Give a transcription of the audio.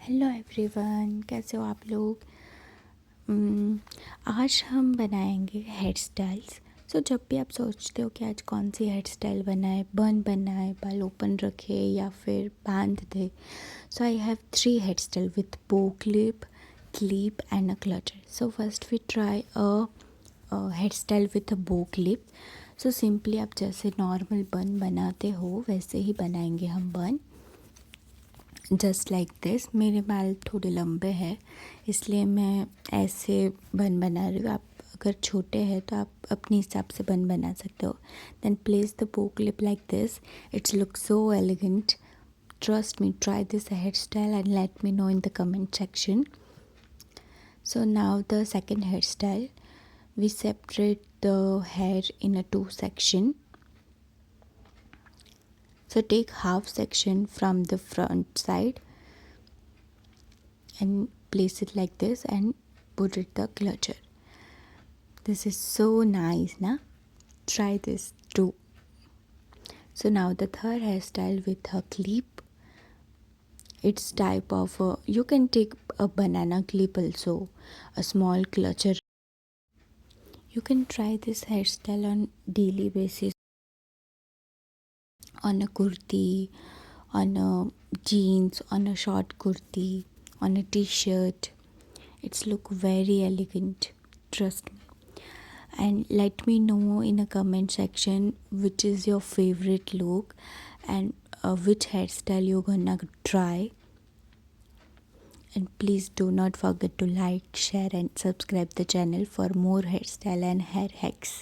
Hello everyone, कैसे हो आप लोग। आज हम बनाएंगे हेयर स्टाइल्स। जब भी आप सोचते हो कि आज कौन सी हेयर स्टाइल बनाए, बन बनाए, बाल ओपन रखे या फिर बांध दे, so I have 3 hair style with bow clip and a clutcher. So first we try a hair style with a bow clip. So simply आप जैसे नॉर्मल बन बनाते हो वैसे ही बनाएंगे हम बन, जस्ट लाइक दिस. मेरे बाल थोड़े लंबे हैं इसलिए मैं ऐसे बन बना रही हूँ. आप अगर छोटे हैं तो आप अपने हिसाब से बन बना सकते हो. देन प्लेस द बो clip like this. It's look so elegant. Trust me, try this hairstyle and let me know in the comment section. So now the second hairstyle, we separate the hair in a 2 section. So take half section from the front side and place it like this and put it the clutcher. This is so nice, na? Try this too. So now the third hairstyle with a clip. It's type of you can take a banana clip also, a small clutcher. You can try this hairstyle on daily basis, on a kurti, on a jeans, on a short kurti, on a t-shirt. It's look very elegant, trust me. And let me know in a comment section which is your favorite look and which hairstyle you're gonna try. And please do not forget to like, share and subscribe the channel for more hairstyle and hair hacks.